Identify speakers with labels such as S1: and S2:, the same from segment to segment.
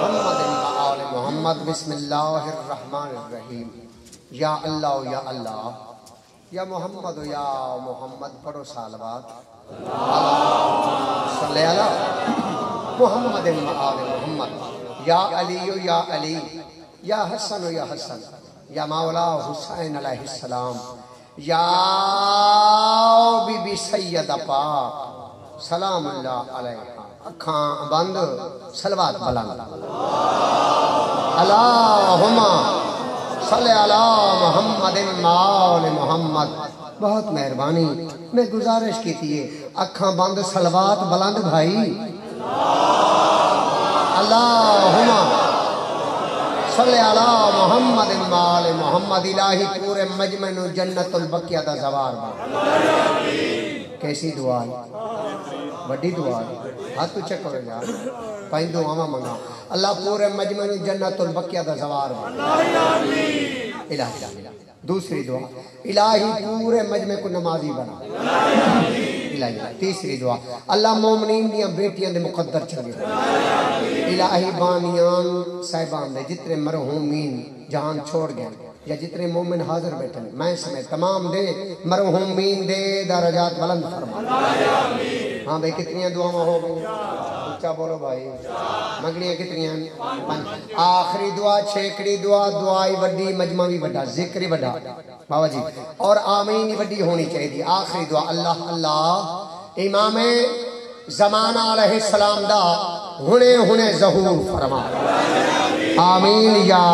S1: محمد و آل محمد بسم اللہ الرحمن الرحیم یا اللہ یا اللہ یا محمد و یا محمد پڑھو صلوات صلی اللہ محمد و آل محمد یا علی یا علی یا حسن یا حسن یا مولا حسین علیہ السلام یا بی بی سیدہ پاک سلام اللہ علیہ اکھاں بند صلوات بلند اللہم صلی اللہ محمد آل محمد بہت مہربانی میں گزارش کی تھی اکھاں بند صلوات بلند بھائی اللہم صلی اللہ محمد آل محمد الہی پورے مجمع نو جنت البقیہ دا زوار با کیسی دعا ہے بڑی دعا ہے ہاتھ تو چک کرو جا پائیں دعا منگا اللہ پورے مجمع نو جنت البقیہ دا زوار با الہی دوسری دعا الہی پورے مجمع کو نمازی بنا الہی تیسری دعا اللہ مومنین دیاں بیٹیاں دے مقدر چلے الہی بانیان صاحبان دے جتنے مرحومین جہان چھوڑ گئے یا جتنے مومن حاضر بیٹھے میں سمیت تمام دے مرحومین دے درجات بلند فرما ہاں بھئی کتنی دعا ہو گئی اچھا بولو بھائی مگنیاں کتنی ہیں آخری دعا چھیکڑی دعا دعائی وڈی مجمعی وڈا ذکری وڈا بابا جی اور آمینی وڈی ہونی چاہیے آخری دعا اللہ اللہ امام زمانہ علیہ السلام دا ہنے ظہور فرما آمین یا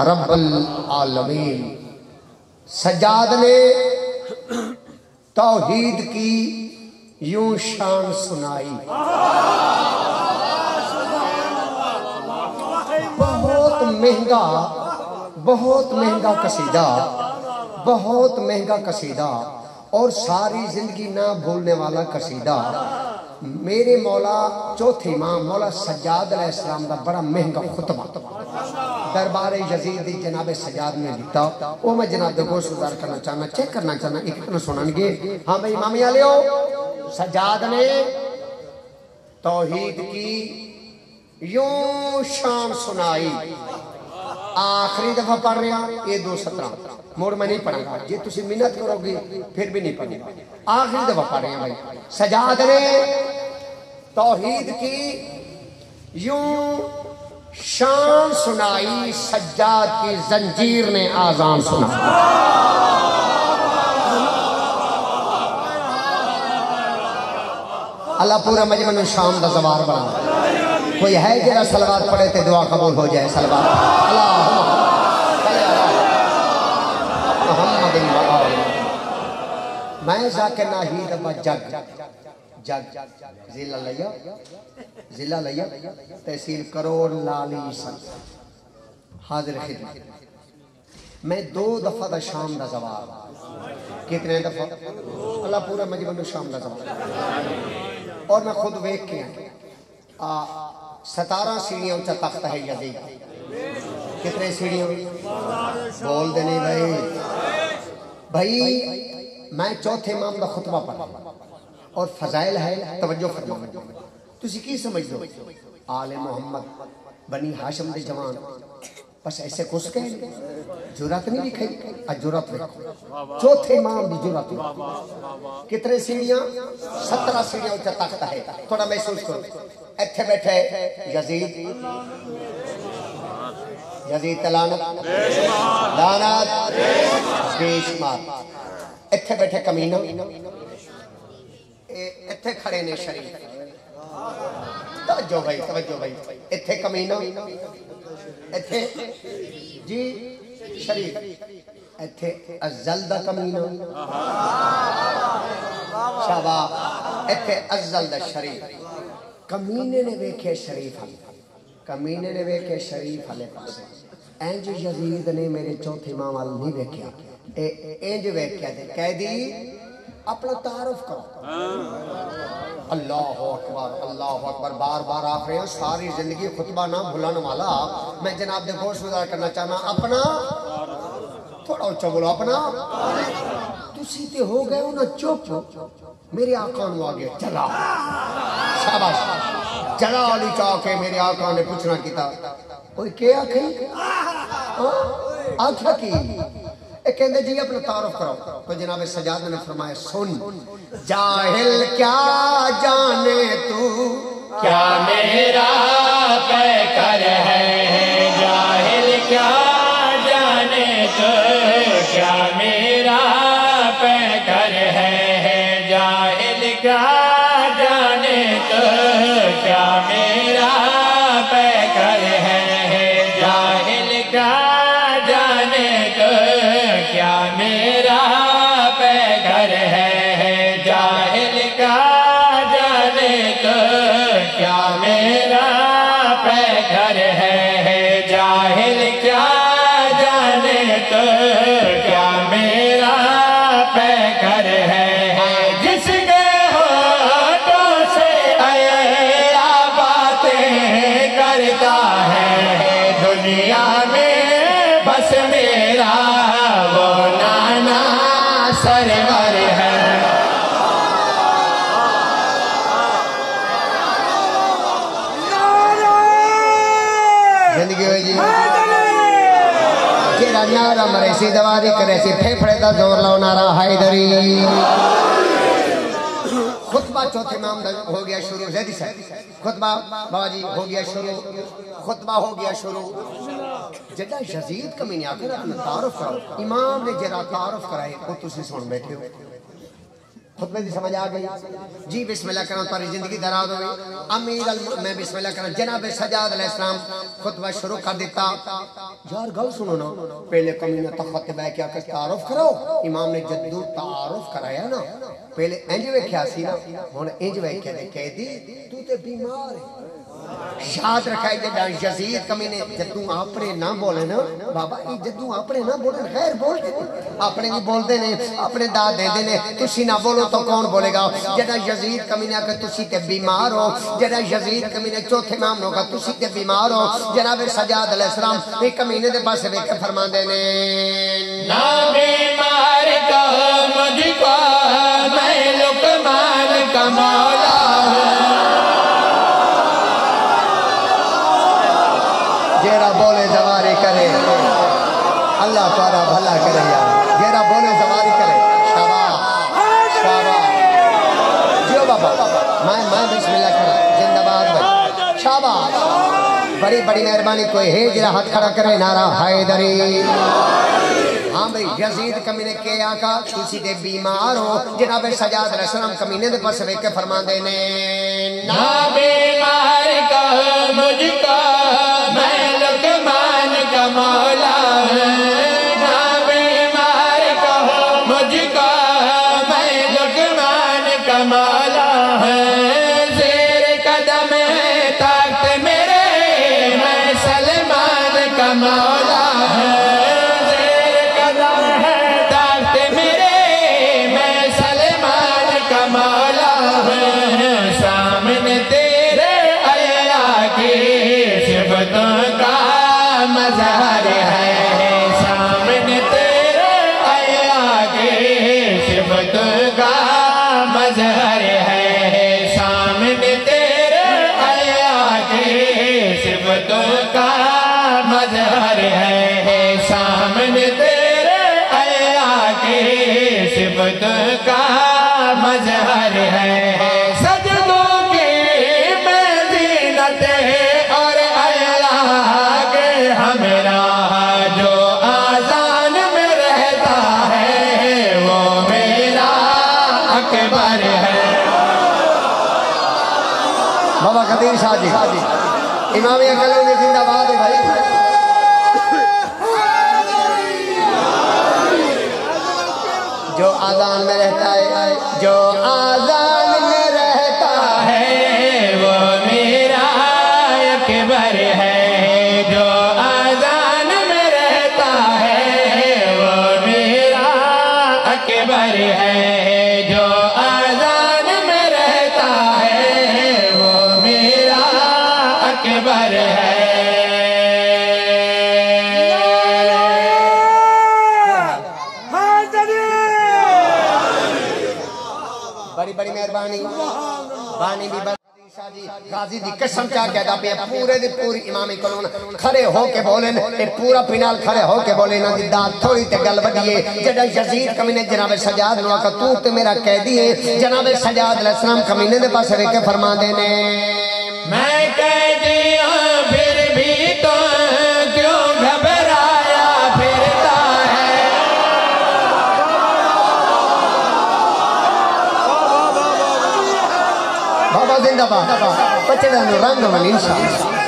S1: رب العالمین سجاد نے توحید کی یوں شان سنائی بہت مہنگا قصیدہ بہت مہنگا قصیدہ اور ساری زندگی نہ بھولنے والا قصیدہ میرے مولا چوتھے امام مولا سجاد علیہ السلام دا بڑا مہنگا خطبہ دربار یزید دی جناب سجاد نے لکھتا وہ میں جناب دے گوش گزار کرنا چاہنا چیک کرنا چاہنا ایک اتنا سنان گے ہاں بھئی امامی آلیو سجاد نے توحید کی یوں شان سنائی آخری دفعہ پڑھ رہے ہیں یہ 2:17 موڑ میں نہیں پڑھا گا یہ تسی منت کرو گی پھر بھی نہیں پڑھیں گا آخری دفعہ پڑھ رہے ہیں بھائی سجاد نے توحید کی یوں شان سنائی سجاد کی زنجیر نے آذان سنا اللہ پورا مجمع شام دا زوار بنا کوئی ہے جرا صلوات پڑھے تے دعا قبول ہو جائے صلوات اللہم صلی اللہ محمد میں ذاکر ناہید ابا جگ ضلع لیا تحصیل کروڑ لالی سن حاضر خدمت میں 2 دفعہ دا شام دا زوار کتنے دفعہ اللہ پورا مجمع شام دا زوار اور میں خود ویک کے 17 سیڑھیاں اونچا تخت ہے یزید کتنے سیڑھیاں بول دینے بھائی میں چوتھے امام دا خطبہ پڑھا اور فضائل ہے توجہ فرمانا تسی کی سمجھ دو آل محمد بنی ہاشم دے جوان بس ایسے کس کہیں جرات نہیں لکھائی جرات لکھو چوتھے امام دی جرات کتنے سیڑھیاں 17 سیڑھیاں اونچا تخت ہے تھوڑا محسوس کرو ایتھے بیٹھے یزید لعنت بیشمار ایتھے بیٹھے کمینہ ایتھے کھڑے نے شریف توجہ بھائی ایتھے کمینہ ایتھے جی شریف ایتھے ازل دا کمینہ شاباش ایتھے ازل دا شریف کمینے نے ویکھے شریف کمینے نے ویکھے شریف ہلے پاسے اینج یزید نے میرے چوتھے امام وال نہیں ویکھیا اینج ویکھیا دے کہہ دی اپنا تعارف کرو اللہ اکبر بار بار آپ رہے ہیں ساری زندگی خطبہ نہ بھولانے والا میں جناب دے گوش گزار کرنا چاہنا اپنا تھوڑا اچھا بولو اپنا تسی تے ہو گئے ہو نا چپ میرے آقا نو آگے چلا شاباش جلالی چاہ کے میرے آقا نے پوچھنا کیتا کوئی کیا آکھیں آکھا کی ایک کہندے جی اپنا تعارف کرو تو جناب سجاد نے فرمایا سن جاہل کیا جانے تو
S2: کیا میرا پیکر ہے جاہل کیا جانے تو کیا میرا پیکر ہے جاہل کیا جانے تو کیا میرا پیکر ہے جاہل کیا جانے تو کیا میرا پیکر ہے جاہل کیا جانے تو کیا میرا پیکر ہے جاہل کیا جانے تو کیا میرا پیکر ہے جس کے ہونٹوں سے ایا باتیں کرتا ہے دنیا میں بس میرا وہ نانا سرور ہے
S1: زندگی ہوئی جی جیرا نارا مرے سی دواری کرے سی پھیپڑے دا زور لاؤ نارا حیدری خطبہ چوتھے امام ہو گیا شروع زیدی سے خطبہ بابا جی ہو گیا شروع خطبہ ہو گیا شروع جدہ یزید کمینی آکر اپنا تعارف کرو امام نے جرا تعارف کرائے وہ تسی سن بیٹھے ہو خطبے دی سمجھ آگئی جی بسم اللہ کرنا تاری زندگی دراد ہوئی میں بسم اللہ کرنا جناب سجاد علیہ السلام خطبہ شروع کر دیتا یار گل سنو نا پہلے کمینہ تخت بے کیا کہ تعارف کرو امام نے جدو تعارف کرایا نا پہلے انجوے کیا سی نا ہونے انجوے کیا دے کہہ دی تو تے بیمار ہے یاد رکھائی جدہ یزید کمینے جدوں اپنے نہ بولے نا بابا یہ جدوں اپنے نہ بولے خیر بول دے اپنے نہیں بول دے نے اپنے داد دے دے نے تسی نہ بولو تو کون بولے گا جدہ یزید کمینے کہ تسی تے بیمار ہو جدہ یزید کمینے چوتھے امام ہوگا تسی تے بیمار ہو جناب سجاد علیہ السلام ایک کمینے دے پاس بے کے فرمان دے نے
S2: نہ بیمار کا مجھ کو میں لقمان کا مولا
S1: جیرا بولے زواری کرے اللہ تعالیٰ بھلا کرے یا جیرا بولے زواری کرے شاباش شاباش جیو بابا میں بسم اللہ کرا زندہ باد بھائی شاباش بڑی بڑی مہربانی کوئی ہے جیرا ہاتھ کھڑا کرے نعرہ حیدری ہاں بھئی یزید کمینے کے آقا کسی دے بیمار ہو جناب سجاد علیہ السلام کمینے دے پر سوے کے فرمان دینے
S2: نہ بیمار کا مجھ کا میں لقمان کا مولا نہ بیمار کا مجھ کا میں لقمان کا مولا زیر قدم ہے طاقت میرے میں سلمان کا مولا مظہر ہے سامنے تیرے آیا کے صفت کا مظہر ہے سامنے تیرے آیا کے صفت کا مظہر ہے سامنے تیرے آیا کے صفت کا مظہر ہے سجدوں کی میں زینت اور ہمیرا جو آذان میں رہتا ہے وہ میرا اکبر ہے
S1: بابا قدیر شاہ جی امامی اکلوں نے زندہ باد ہے بھائی جو آذان میں رہتا ہے جو آذان میں رہتا ہے
S2: وہ میرا اکبر ہے جو آذان میں رہتا ہے وہ میرا اکبر ہے جو آذان میں رہتا ہے وہ میرا اکبر ہے
S1: بڑی بڑی مہربانی بانی بھی غازی دی قسم چاہ کہتا پہ پورے دی پوری امامی کلون کھڑے ہو کے بولیں پورا پینال کھڑے ہو کے بولیں نا دی داد تھوڑی تے گل بڑھئے جڑا یزید کمینے جناب سجاد نو آکا تو تے میرا قیدی ہے جناب سجاد علیہ السلام کمینے دے پاس رکھے فرما دینے
S2: میں قیدی ہوں پھر بھی تو کیوں گھبرایا پھرتا ہے
S1: بابا زندہ باد بچے دانو رنگ من انشاءاللہ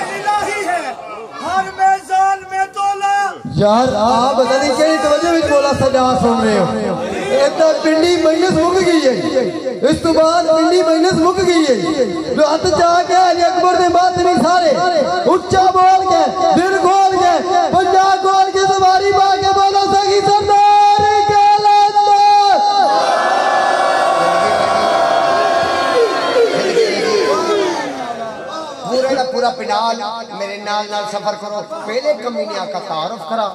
S3: یار آپ بتا نہیں کہنی توجہ بھی بولا سجا سن رہے ہو ایتا پنڈی مجلس مک گئی ہے اس تو بعد پنڈی مجلس مک گئی ہے جو ہاتھ چاہ کے علی اکبر نے بات نہیں سارے اچھا بول کے دل کھول کے پنجا کھول کے سواری با کے بولو سگی سردار کالت
S1: پورا پنال میرے نال نال سفر کرو پہلے کمینے آقا تعارف کرا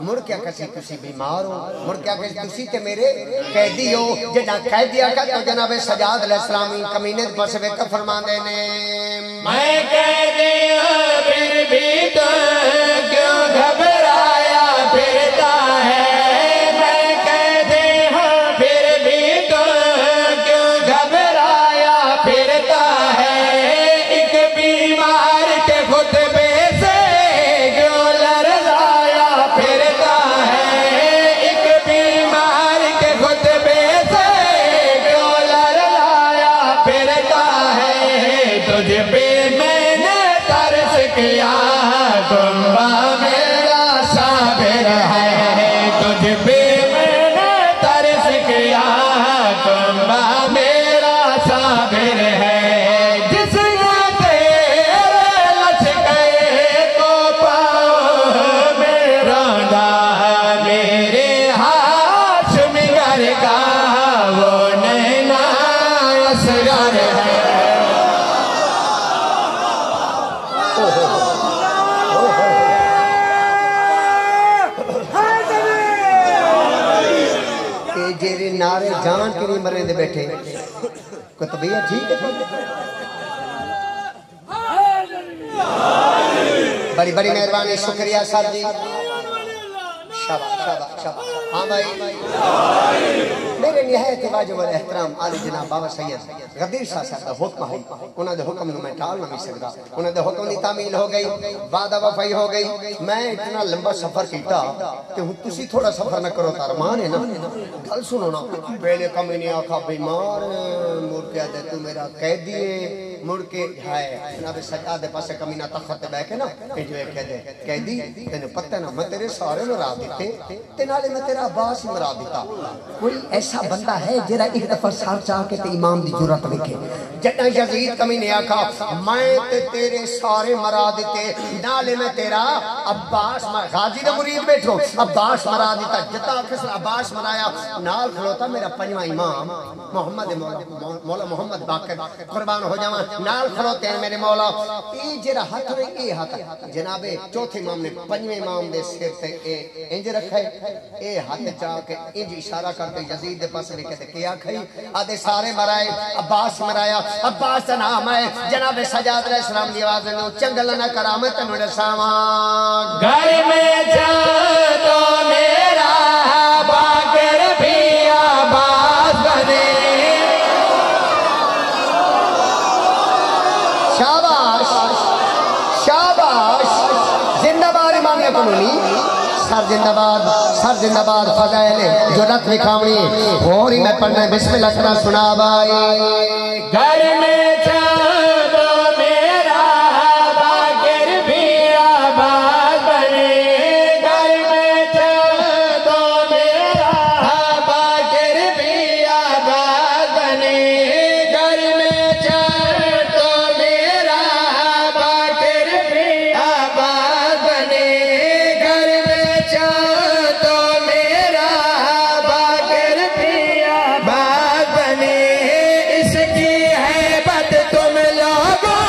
S1: مڑ کیا کسی تسی بیمار ہو مڑ کیا کسی تسی تے میرے قیدی ہو جنہ قیدی آقا تو جناب سجاد علیہ السلامی کمینے پر سے بیکر فرما دینے
S2: میں قیدی ہوں پھر بھی تو کیوں گھبرایا پھرتا ہے میں قیدی ہوں پھر بھی تو کیوں گھبرایا پھرتا ہے ایک بیمار کے خطبے سے کیوں لرزایا پھرتا ہے ایک بیمار کے خطبے سے کیوں لرزایا پھرتا ہے تجھ پہ میں نے ترس کیا کنبہ میرا صابر ہے تجھ پہ میں نے ترس کیا کنبہ میرا صابر ہے جس نے تیرے لشکر کو پاؤں میں روندا میرے ہاشم گر کا وہ نینا اصغر ہے
S1: کہ جیرے نعرے جان کے نہیں مرے دے بیٹھے کتبیہ ٹھیک ہے بڑی بڑی مہربانی شکریہ سر جی شاباش ہاں بھائی میرے نہایت واجب الاحترام عالی جناب بابا سید غدیر شاہ صاحب دا حکم ہے انہوں دے حکم نو میں ٹال نہ بھی سکتا انہوں دے حکم دی تعمیل ہو گئی وعدہ وفائی ہو گئی میں اتنا لمبا سفر کیتا کہ تسی تھوڑا سفر نہ کرو تارمان ہے نا گل سنو نا پہلے کمی نے آکھا بیمار مڑ کے آدھے تو میرا قیدی ہے مڑ کے ہے جناب سجاد دے پاسے کمی نہ تخت بے کے نا جو ایک کہہ دے قیدی تینوں پتہ نا میں تیرے سارے مرا دیتے تینالے میں تیرا عباس مرا دیتا کوئی ایسا بندہ ہے جرا ایک دفعہ سار چاہ کے تے امام دی جرات لکھے جتنا یزید کمی نے آکھا میں تے تیرے سارے مرا دیتے نالے میں تیرا عباس غازی دے مرید بیٹھو عباس مرا دیتا جتا کس عباس مرایا نال کھلوتا میرا پنجواں امام محمد مولا محمد باقر قربان ہو جاواں نال کھلوتے ہیں میرے مولا ای جرا ہاتھ میں اے ہاتھ جناب چوتھے امام نے پنجویں امام دے سر تے اے انج رکھے اے ہاتھ چاہ کے انج اشارہ کرتے یزید دے پاس لکھے تے کیا کھئی آدھے سارے مرائے عباس مرایا عباس دا نام ہے جناب سجاد علیہ السلام دی آواز میں چنگل نہ کرامت نوڑے سامان
S2: گھر میں جا تو میرا باقر بھی عباس بنے
S1: شاباش شاباش زندہ بار امام قانونی سر زندہ باد فضائل جرات وکھاونی اور ہی میں پڑھنا بسم اللہ کرنا سنا بائی
S2: گھر میں چاندو میرا باقر بھی عباس بنے گھر میں چاندو میرا باقر بھی عباس بنے گھر میں چاندو میرا باقر بھی عباس بنے گھر میں چاندو میرا باقر بھی عباس بنے اس کی حیبت تم لوگوں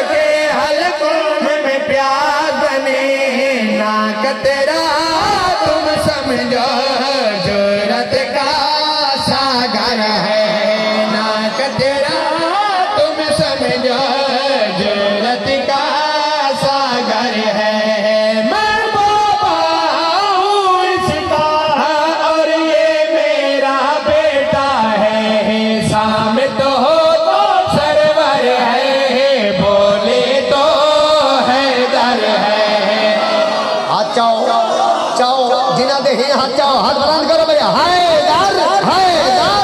S2: کے حلقوں میں پیاس بنے نا کترا تم سمجھو جرت کا ساگر ہے نا کترا تم سمجھو
S1: ہاتھ چاہو ہاتھ بلند کرو بھئی حیدر حیدر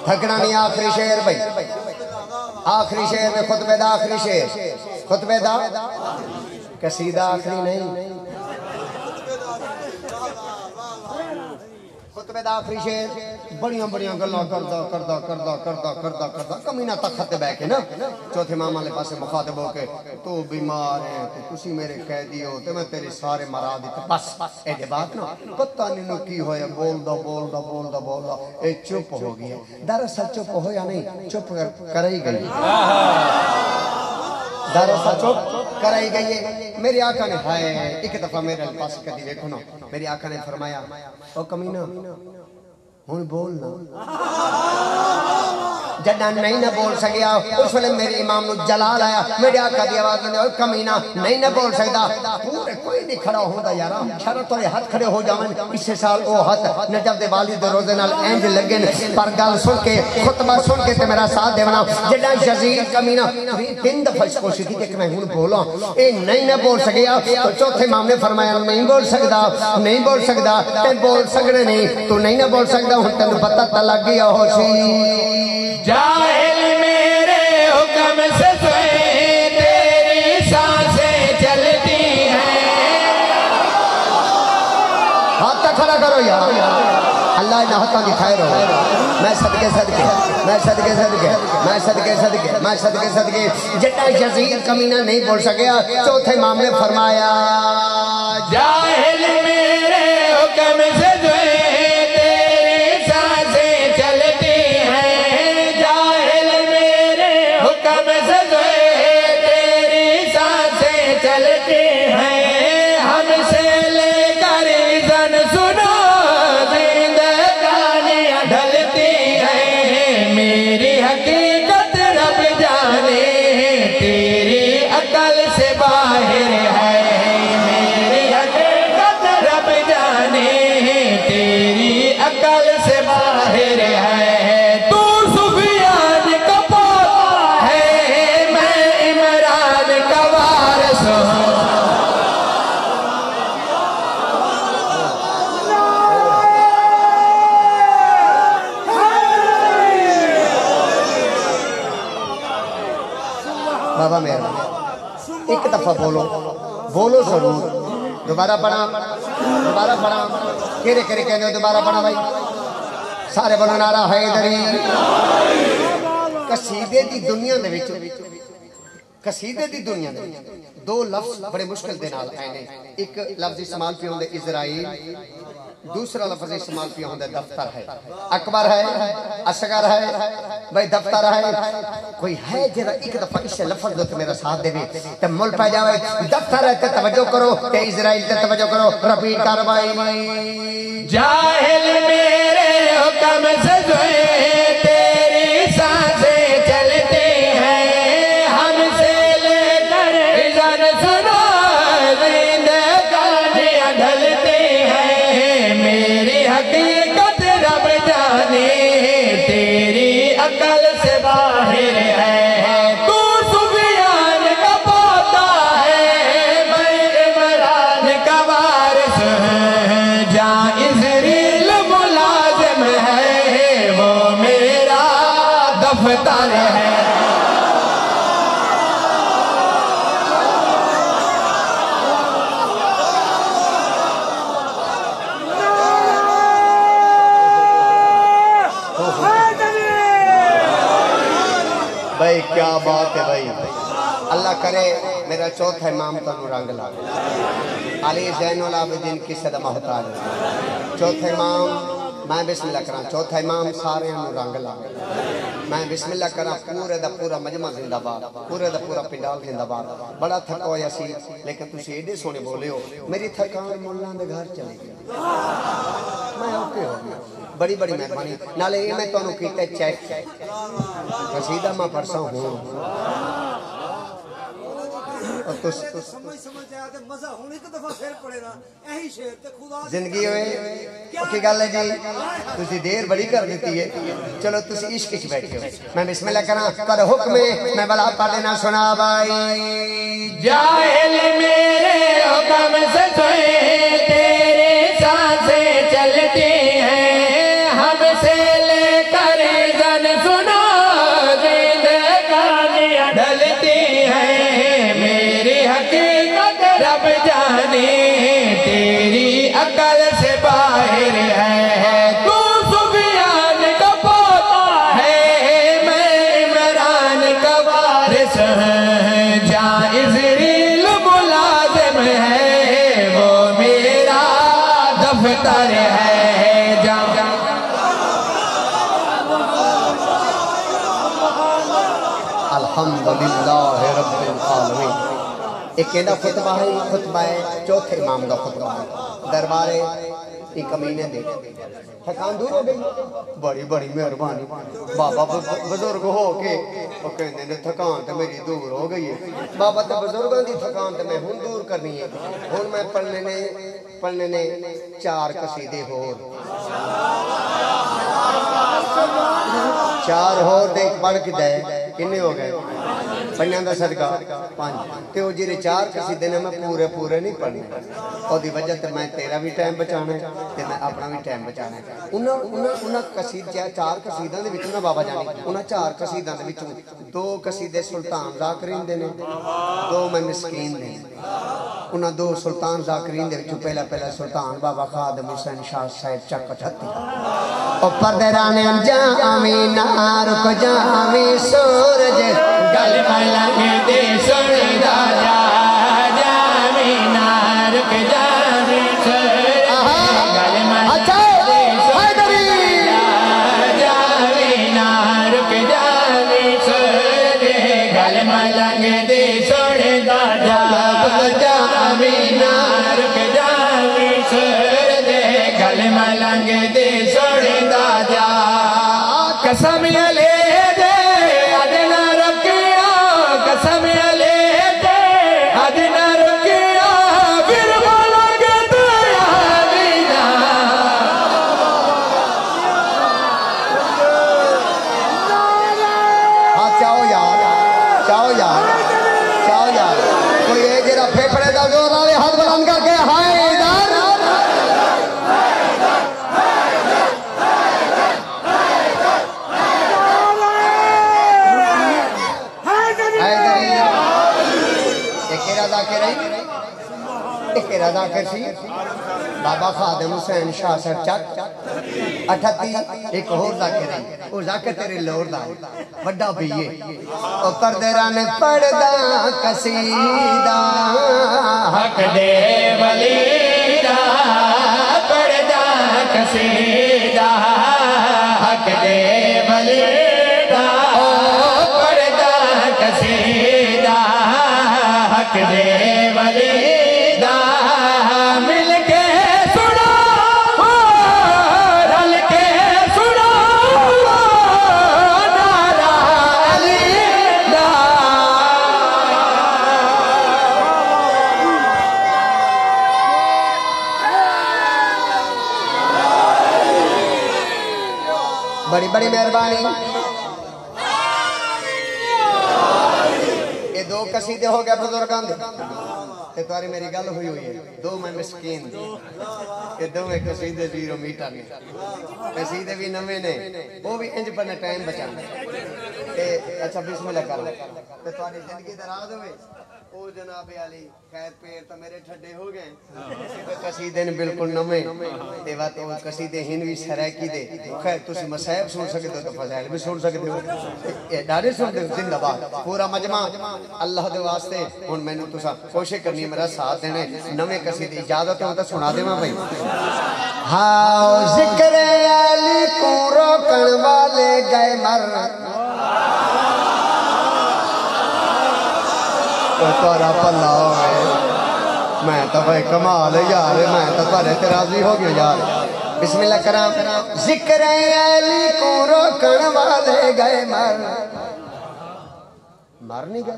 S1: تھکنا نہیں آخری شعر بھئی آخری شعر میں خطبے دا آخری شعر خطبے دا قصیدہ آخری نہیں خطبے دا آخری شعر بڑیاں بڑیاں گلاں کردہ کمینہ تک خطے بے کے نا چوتھے امام والے پاسے مخاطب ہو کے تو بیمار ہے تو کسی میرے قیدی ہو تو میں تیری سارے مرا دیتا بس اے دے بات نا پتہ نہیں کی ہویا بول دا اے چپ ہو گیا دراصل چپ ہو یا نہیں چپ کر ہی گئی دراصل چپ کر ہی گئی ہے میری آقا نے ہائے ایک دفعہ میرے پاس کدی دیکھو نا میری آقا نے فرمایا او کمینہ ہون بولنا جدہ نہیں نہ بول سکیا اس وقت میرے امام نو جلال آیا میرے آقا دی آواز میں نے کمینہ نہیں نہ بول سکتا پورے کوئی نہیں کھڑا ہوندہ یارا شرط تو یہ ہاتھ کھڑے ہو جاؤں اس سال او ہاتھ نجب دے والد روزے نال اینج لگن پر گل سن کے خطبہ سن کے تے میرا ساتھ دیونا جدہ یزید کمینہ تین دفعہ اس کوشش کی کہ میں ہون بولا اے نہیں نہ بول سکیا تو چوتھے امام نے فرمایا نہیں بول سکتا تے بول سکنے نہیں تو نہیں نہ بول سکتا ہوں تنو پتہ تلگ گیا ہو سی
S2: جاہل میرے حکم سے سوئے تیری سانسیں چلتی ہیں
S1: ہاتھ تک کھڑا کرو یار اللہ انہا ہاتھوں کی خیر ہو میں صدقے جتنا یزید کمینہ نہیں بول سکیا چوتھے امام نے فرمایا
S2: جاہل میرے حکم سے سوئے
S1: بابا میرے ایک دفعہ بولو ضرور دوبارہ پڑھا کیرے کہنے ہو دوبارہ پڑھا بھائی سارے بولو نعرہ حیدری قصیدے دی دنیا دے دو لفظ بڑے مشکل دے نال آئے ایک لفظ استعمال پہ ہوندے اسرائیل دوسرا لفظ استعمال پہ ہوندے دفتر ہے اکبر ہے اصغر ہے بھائی دفتر ہے کوئی ہے جرا ایک دفعہ اس لفظ دو تو میرا ساتھ دے بھی تو مل پہ جاوے دفتر ہے تو توجہ کرو تو اسرائیل تو توجہ کرو رپیٹ کر بھائی
S2: جاہل میرے حکم سے سوئے تیری سانسیں چلتی ہیں ہم سے لے کر اذن سنا زندگانیاں ڈھلتی ہیں میری حقیقت رب جانے تیری عقل سے باہر ہے تو سفیان کا پوتا ہے میں عمران کا وارث ہوں جہاں اسرائیل ملازم ہے وہ میرا دفتر ہے
S1: بھائی کیا بات ہے بھائی اللہ کرے میرا چوتھا امام تنو رنگ لاغے علی زین العابدین کی صدہ محتاج چوتھا امام میں بسم اللہ کرا چوتھا امام سارے ہم رنگ لاغے میں بسم اللہ کرا پورے دا پورا مجمع زندہ باد پورے دا پورا پنڈال زندہ باد بڑا تھکا ہویا سی لیکن تُسی ایڈے سونے بولے ہو میری تھکان مولانا دے گھر چلے گیا میں اوکے ہو گیا بڑی مہربانی نالے یہ میں تونوں کیتے چیک قصیدہ میں پرسا ہوں زندگی ہوئے کی گل ہے جی تسی دیر بڑی کر دیتی ہے چلو تسی عشق وچ بیٹھے ہو میں بسم اللہ کراں پر حکم میں بلا پڑھ دینا سنا بھائی
S2: جاہل میرے حکم سے تیرے سانسیں چلتی ہیں ہم سے لے کر زن سنا زندگانیاں ڈھلتی ہیں میری حقیقت رب جانے تیری عقل سے باہر ہے تو سفیان کا پوتا ہے میں عمران کا وارث ہوں جہاں عزریل ملازم ہے وہ میرا دفتر ہے
S1: الحمدللہ رب العالمین ایک کہنا خطبہ ہے چوتھے امام کا خطبہ ہے دربارے ایک کمینے دے تھکان دور ہو گئی بڑی بڑی مہربانی بابا بزرگ ہو کے وہ کہنے نے تھکان تے میری دور ہو گئی ہے بابا تے بزرگاں دی تھکان تے میں ہن دور کرنی ہے ہن میں پڑھنے نے 4 قصیدے ہو 4 ہو دیکھ پڑھ کے دے کنے ہو گئے پنجاں دا صدقہ 5 تے او جڑے 4 قصیدے نے میں پورے نہیں پڑھنے او دی وجہ تے میں تیرا بھی ٹائم بچانا ہے تے میں اپنا بھی ٹائم بچانا ہے انہاں قصیدے 4 قصیداں دے وچوں نا بابا جانی انہاں 4 قصیداں دے وچوں 2 قصیدے سلطان ذاکرین دے نے 2 میں مسکین نے انہاں 2 سلطان ذاکرین دے وچوں پہلا سلطان بابا خادم حسین شاہ صاحب چک 38 او پردے رانے جامی نار کو جامی سورج
S2: گل ملنگ دے سڑدا جا جامی نار کے جامی سڑدا گل ملنگ دے سڑدا جامی نار کے جامی سڑدا گل ملنگ دے سڑدا جا جامی نار کے جامی سڑدا گل ملنگ دے سڑدا جا قسم لے
S1: بابا خادم حسین شاہ صاحب چک 38 ایک اور ذاکر ہے وہ ذاکر تیرے لور دا بڑا بھئیے او پردے رانے پڑھدا قصیدہ
S2: حق دے ولیدہ پڑھدا قصیدہ حق دے ولیدہ پڑھدا قصیدہ حق دے ولیدہ مل کے سنا رل کے سنا نعرہ علی دا
S1: بڑی بڑی مہربانی یہ 2 قصیدے ہو گئے بزرگاں دے تے تمہاری میری گل ہوئی ہے 2 میں مسکین دی یہ 2 میں قصیدے 0 میٹر نے قصیدے بھی نویں نے وہ بھی انج پڑھنے ٹائم بچانا تے اچھا بسم اللہ کر تے تمہاری زندگی دراز ہوئے او جناب علی خیر پیر تو میرے ٹھڈے ہو گئے قصیدے نے بالکل نویں تے وا تے قصیدے ہن بھی سرائکی دے خیر تسی مصائب سن سکتے ہو تو فضائل بھی سن سکتے ہو ڈاڑے سنتے ہو زندہ باد پورا مجمع اللہ دے واسطے ہن مینوں تساں کوشش کرنی میرا ساتھ دینے نویں قصیدے اجازت ہو تو سنا دے بھائی ہاں ذکر علی کو روکن والے گئے مر تارا پلا ہوئے میں تو بھائی کمال یار میں تو تارے راضی ہو گیا یار بسم اللہ کرام ذکر علی کو روکن والے گئے مر نہیں گئے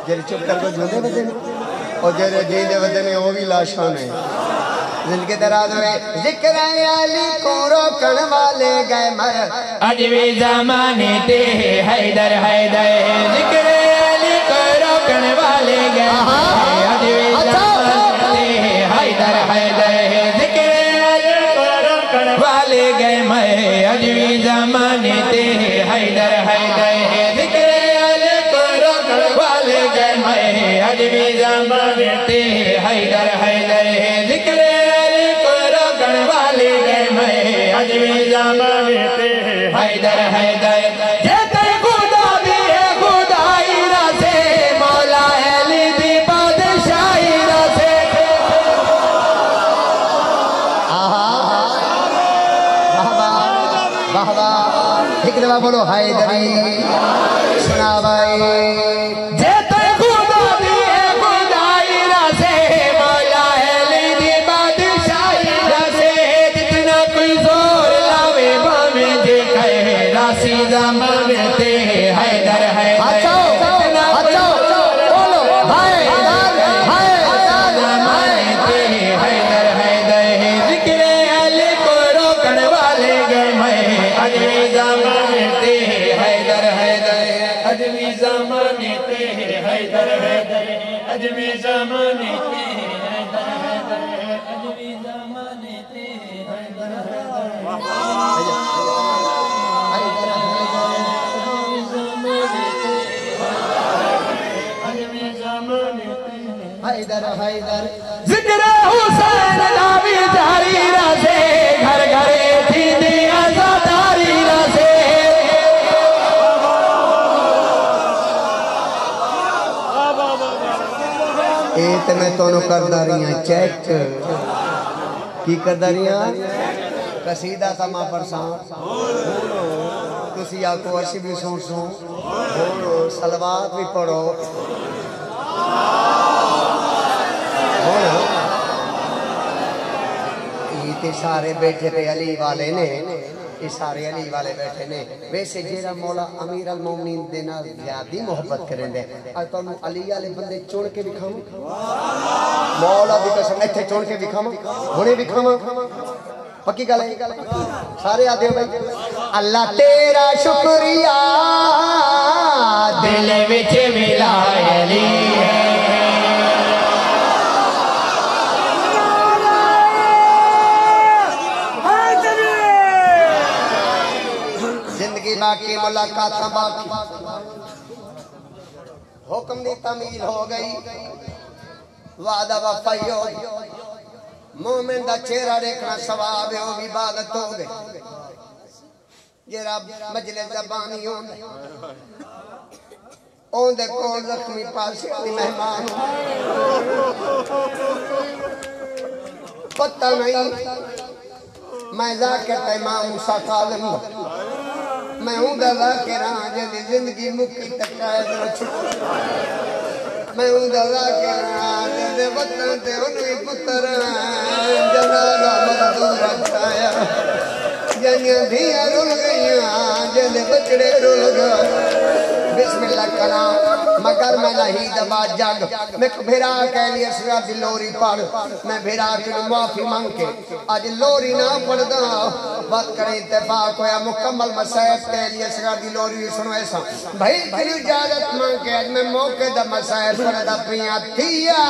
S1: جیرے چپ کر کو جھوندے بدے نے اور جیرے جیندے بدے نے وہ بھی لاشان ہے زندگی دراز ہوئے ذکر علی کو روکن والے گئے مر
S2: اجوی زمانے تے حیدر حیدر ذکر علی کو روکن والے گئے اجوی زمانے تے حیدر حیدر ذکر علی کو روکن والے گئے میں اجوی زمانے تے حیدر حیدر ذکر علی کو روکن والے گئے میں اجوی زمانے تے حیدر حیدر ذکر اجوی زمانے تے حیدر حیدر جیتے خدا دیئے خدائی رسے مولا علی دی بادشاہی رسے
S1: واہ واہ ایک دفعہ بولو حیدری سنا بھائی
S2: جیتے خدا دیئے خدائی رسے مولا علی دی بادشاہی رسے جتنا کوئی راسی زمانے تے حیدر حیدر
S1: بولو
S2: زمانے تے حیدر حیدر ذکر علی کو روکن والے گئے میں اجوی زمانے تے حیدر حیدر اجوی زمانے تے حیدر حیدر اجوی زمانے تے حیدر حیدر اجوی زمانے تے حیدر
S1: حیدر حیدر
S2: ذکر حسین ناوی جاری رسے گھر گھرے تھی دی عزاداری رسے
S1: ایت میں تونوں کرداریاں چیک کی کرداریاں قصیدہ سما پرسان تسی آکو عرشی بھی سن بولو سلوات بھی پڑھو یہ تے سارے بیٹھے پہ علی والے نے یہ سارے علی والے بیٹھے نے ویسے جیرا مولا امیر المومنین دینا زیادی محبت کریں دے آج تو انہوں علی والے بندے چون کے دکھاؤں مولا دی قسم ایتھے چون کے دکھاؤں ہونے دکھاؤں پکی گل ہے سارے آدھے ہو بھائی اللہ تیرا شکریہ
S2: دل وچ ملا علی
S1: باقی ملاقات باقی حکم دی تعمیل ہو گئی وعدہ وفائی ہو مومن دا چہرہ دیکھنا ثواب ہے وہ عبادت ہو گئی جرا مجلس زبانی ہوں اون دے کول زخمی پاسے دی مہمان پتہ نہیں میں ذاکر امام موسیٰ کاظم میں ہوں دا ذاکر جنی زندگی مکی تکائے در چھو میں ہوں دا ذاکر جنی وطن تے انوی پتر جنازہ مزدور اچھایا جنی دھیاں رول گئیاں جنی بچڑے رول گئے بسم اللہ کلام مگر میں نہیں دبا جگ میں بھیرا کہہ لیا سرا دی لوری پڑھ میں بھیرا کنو معافی مانگ کے آج لوری نہ پڑھ دا بات کریں اتفاق ہویا مکمل مسائب کہہ لیا سرا دی لوری سنو ایسا بھائی کنو اجازت مانگ کے آج میں موقع دا مسائب پڑھ دا پیاں تھیا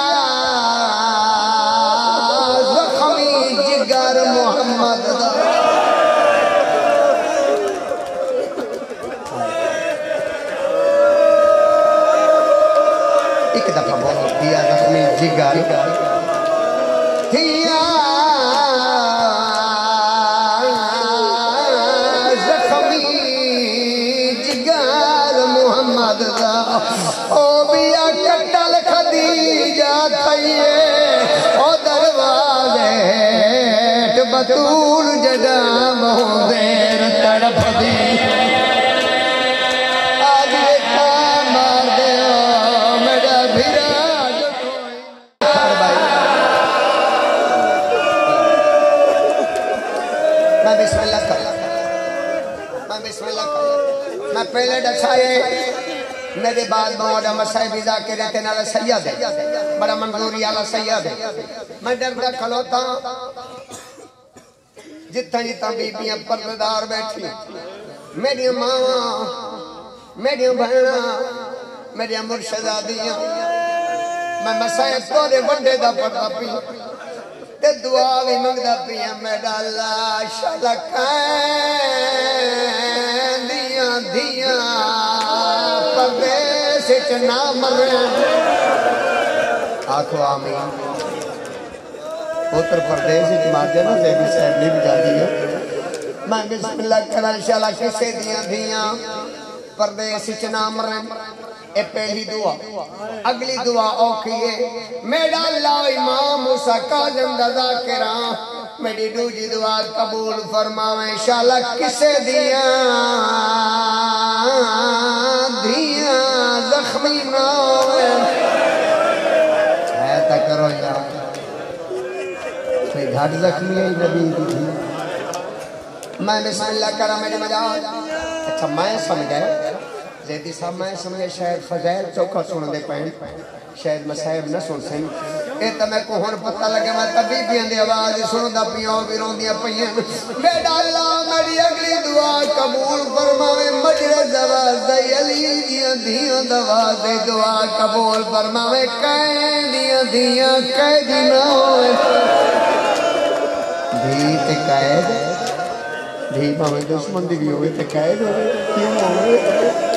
S1: زخمی جگر محمد دا ایک دفعہ بولو دیا زخمی جگر دیا زخمی جگر محمد دا او بیا کٹل خدیجہ تھئیے او دروازے بطول جگہ بہت دیر تڑپ دی میں پہلے ڈسائے میرے بعد مولا مسائب ذاکر تنال سید ہے بڑا منظوری آلہ سید ہے میں ڈردہ کھلوتا جتنا جتنا بیبیاں پردار بیٹھی میری ماں میری بہنا میری مرشدادیاں میں مسائب تورے وڈے دا پڑھا پی تے دعا بھی منگدا پیا میرا اللہ شالا دیاں دیاں پردیس چنا مرن آنکھو آمین اتر پردیس مارتے نا زیبی صاحب نے بھی جاتی ہے میں بسم اللہ کرن شالا کسے دیاں دیاں پردیس چنا مرن اے پہلی دعا اگلی دعا اوکھئے میرا اللہ امام موسیٰ کاظم دا ذاکران میری دوجی دعا قبول فرماویں انشاءاللہ کسے دیاں زخمی ناویں ایتا کرو یا کوئی گھاٹ زخمی ہے نبی دی میں بسم اللہ کرا میری مجال اچھا میں سمجھے زیدی صاحب میں سمجھے شاید فضائل چوکھا سن دے پہن شاید مسائب نہ سن سن ایتا میں کو ہون پتہ لگے میں تبھی بیان دے آواز سن دا پیاں بھی رون دیا پہن بیٹا اللہ میری اگلی دعا قبول فرماوے مجرد دواز دے علی دیا دیا دواز دے دعا قبول فرماوے کہیں دیا دیا کہیں دینا ہوئے دھیت قید دھی پاویں دشمن دی بھی ہوئے تے قید ہوئے کیوں ہوئے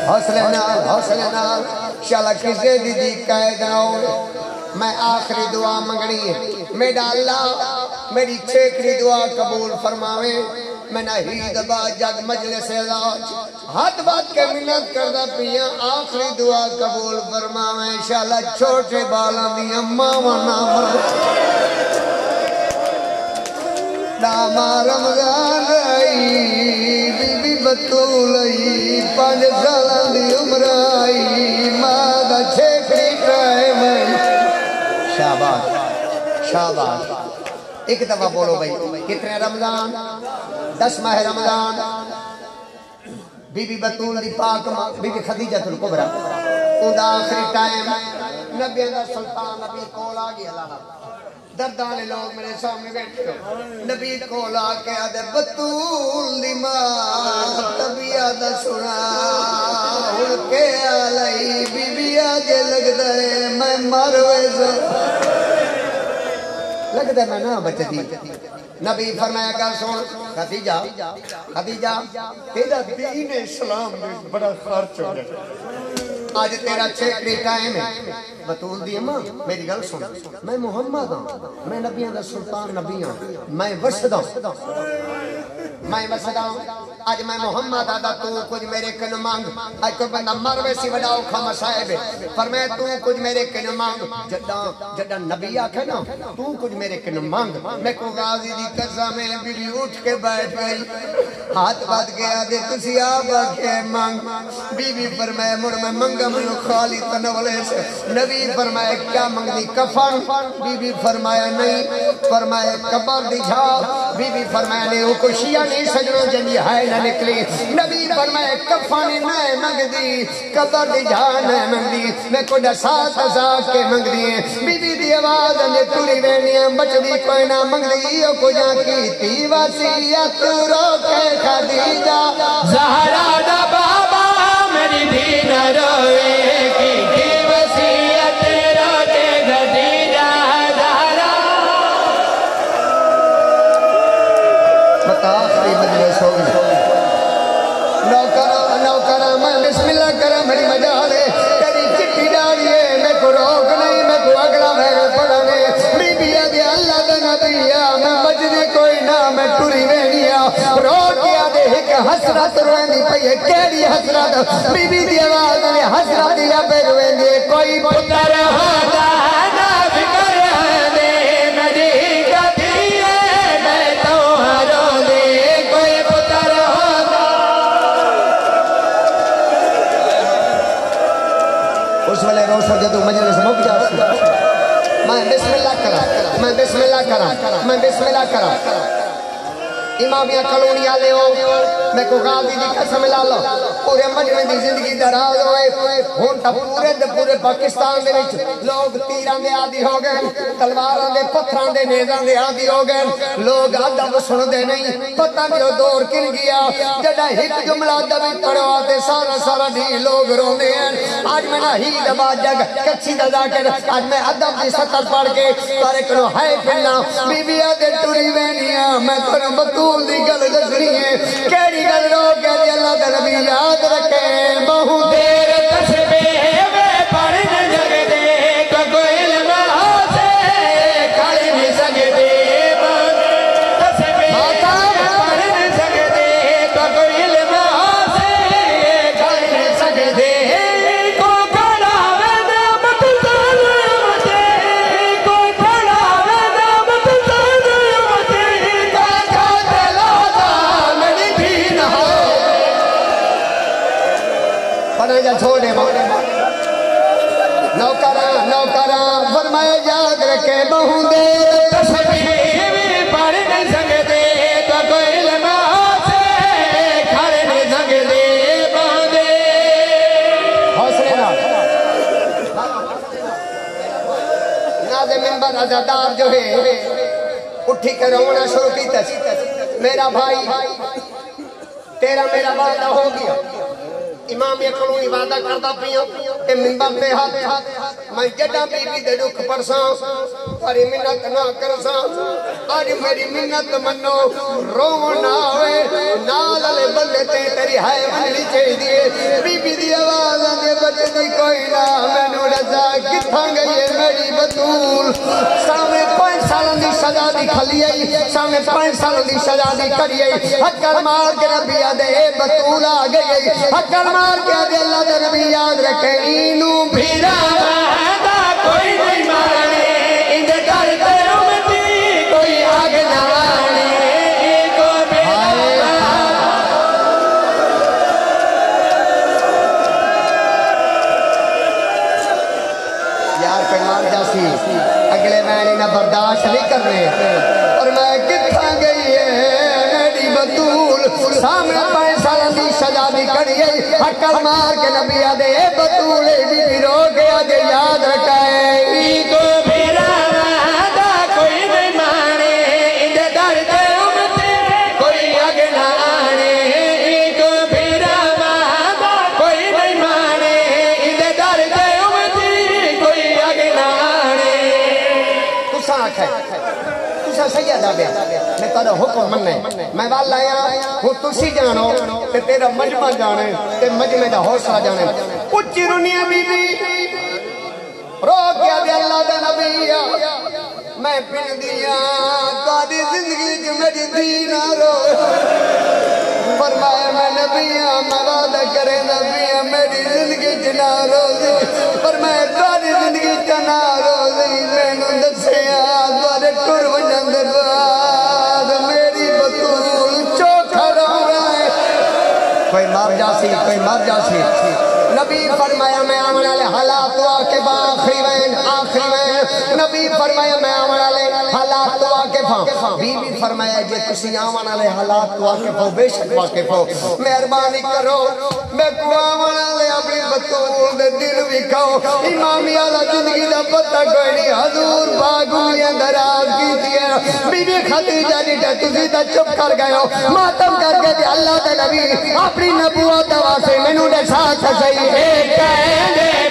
S1: حوصلے نال شالا کسے دی قید نہ ہوئے میں آخری دعا منگنی ہے میرا اللہ میری چھیکری دعا قبول فرماویں میں نہ ہی دبا جگ مجلس علاج ہاتھ بات کے منت کردہ پیاں آخری دعا قبول فرماویں شالا چھوٹے بالا دیا ماما نامر ناما رمضان آئی بی بی بطول آئی پانچ سالان دی عمر آئی مادہ چھیکری ٹرائے میں شاباش ایک دفعہ بولو بھئی کتنے رمضان 10 ماہ رمضان بی بی بطول دی پاک بی بی خدیجہ الکبریٰ اندہ آخری ٹائم نبی اندہ سلطان نبی کول آگیا اللہ دردانے لوگ میرے سامنے بیٹھے ہو نبی کول آکے آدھے بطول دی ماں تبی آدھا سنا ہلکے آلائی بی بی آجے لگ دائے میں مروے سے لگ دائے میں نا بچتی نبی فرمایا کر سن خدیجہ تیرا دین اسلام میں بڑا خرچ ہو گیا آج تیرا چھیکری ٹائم ہے بطول دی اماں میری گل سن میں محمد ہوں میں نبیوں دا سلطان نبی ہوں میں وسد ہوں آج میں محمد آدھا تو کچھ میرے کن مانگ آج کوئی بندہ مروے سی وڈا اوکھا مسائب ہے فرمائے تو کچھ میرے کن مانگ جدہ نبی آکھے نا تو کچھ میرے کن مانگ میں کو غازی دی قصہ میں بی بی اٹھ کے بیٹھ گئی ہاتھ بات گیا دے تسی آپ آکھے مانگ بی بی فرمائے مڑ میں منگا میں خالی تنولے سے نبی فرمائے کیا منگ دی کفن بی بی فرمائے نہیں فرمائے قبر دی جھا بی بی فرمائے نہیں وہ کو شیعہ نہیں سجنوں جنی ہے نہ نکلی نبی فرمائے کفن نہیں منگ دی قبر دی جھا نہیں منگ دی میں کو ڈسات ازاک کے منگ دی بی بی دی آواز نے تلی وینیاں بچ دی کوئی نہ منگ دی او کو جا کی تی وسیعت رو کے خدیجہ
S2: زہرا دا بابا میری دین روئے کی وسیعت رو کے خدیجہ زہرا
S1: بتا آخری مجلس ہوگی نوکرہ میں بسم اللہ کرا میری مجالے تیری چٹی ڈالیے میں کو روک نہیں میں کو اگلا میں پڑھانے بی بی آدھے اللہ دا نبیہ میں مجدے کوئی نہ میں ٹوری وینیا روکیا دے ایک حسرت رویندی پہیے کیڑی حسرت بی بی دی آواز نے حسرت دیا پہ رویندی کوئی پتر ہوتا نہ فکر دے میری گتی ہے میں تو ہرو دے کوئی پتر ہوتا اس والے روشہ جدو مجلس مک جا میں بسم اللہ کرا امامیہ کلونی آلے ہو میں کو غازی دی قسم لالو پورے مجمع دی زندگی دراز ہوئے ہون تا پورے پاکستان دے وچ لوگ تیران دے آدھی ہو گئے تلواران دے پتھران دے نیزان دے آدھی ہو گئے لوگ ادب سن دے نہیں پتہ نہیں دور کن گیا جڑا ہک جملہ دبی پڑھو آتے سارا نہیں لوگ روندے ہیں آج میں نہ ہی دبا جگ کچھی دزا کر آج میں ادب دی سطر پڑھ کے تارے کرو ہے پھلنا بی بی آدھے ٹوری وینیاں میں کرو بطول دی گل دسنی ہے کیڑی گل رو کے دی اللہ دے نبی یاد رکھے بہو
S2: دیر تسبیح میں پڑھن جگ دے کوئی علم سے کھڑ نہیں سکتے تسبیح میں پڑھن جگ دے کوئی علم سے کھڑ نہیں سکتے کو کھڑا ویدہ مطلب کو کھڑا ویدہ مطلب کا دلادا میری دین ہو
S1: پڑھنے جا چھوڑے نوکران فرمائے یاد رکھے بہو دیر
S2: تسبیح بھی پڑھ نہیں سکتے تو کوئی علم سے کھڑ نہیں سکتے باندے
S1: حوصلے ناز منبر عزادار جو ہے اٹھی کے رونا شروع کی تس میرا بھائی تیرا میرا وعدہ ہو گیا امام یہ کلونی وعدہ کردہ پیا کہ منبر پہ ہاتھ میں جڑا بی بی دے دکھ پرساں تاری منت نہ کرساں آج میری منت منو رونا ہوئے نال علی بندے تے تیری ہائے منلی چاہی دیئے بی بی دی آواز آنے بچے دی کوئی نہ میں نو رضا کتھاں گئی ہے میری بطول سامنے 5 سالوں دی سزا دی کھلی آئی سامنے 5 سالوں دی سزا دی کری آئی حکر مار کے نبی آدھے بطول آ گئی حکر مار کے آدھے اللہ دے نبی یاد رکھے اینو بھیرا
S2: وعدہ کوئی نہیں مارنے اندھے کرتے امتی کوئی آگ نہ آنے کو بیرا
S1: یار کوئی مار جاسی اگلے میں نہ برداشت نہیں کر رہے اور میں کتھا گئی ہے میری بطول سامنے 5 سالوں دی سزا بھی کری ہے حکر مار کے نبی آدھے بطول بی بی رو کے آدھے یاد رکھائے
S2: کو بیرا وعدہ کوئی نہیں مانے اندھے کرتے امتی کوئی آگ نہ آنے کو بیرا وعدہ کوئی نہیں مانے اندھے کرتے امتی کوئی آگ نہ آنے
S1: تسا آکھے تسا سیدہ بے میں تارا حکم مننے میں والا آیا وہ تسی جانو تے تیرا مجمع جانے تے مجمع دا حوصلہ جانے پچی رنیا بی بی رو کیا دے اللہ دے نبی میں پن دیا تاری زندگی جو میری دینا رو فرمایا میں نبیاں میں وعدہ کرے نبیاں میری زندگی جنا روزی فرمایا تاری زندگی جنا روزی میں نو دسیا دوارے ٹور ونجن در بعد میری بطول چوکھا رو رہے کوئی مار جاسی نبی فرمایا میں آمنا لے حالات واقع آخری وین نبی فرمایا میں آمنا لے حالات واقف ہوں بی بی فرمایا جے کسی آمنا لے حالات واقف ہو بے شک واقف ہو مہربانی کرو میں کو آمنا لے اپنی بطول دے دل بھی کھاؤ امامی آلہ زندگی دا پتہ کوئی نہیں حضور باغولیاں دراز کی دیا بی بی خدیجہ نیٹا تسی دا چپ کر گئے ہو ماتم کر کے دے اللہ دے نبی اپنی نبوت واسے میں نو دے ساتھ صحیح ایک کہنے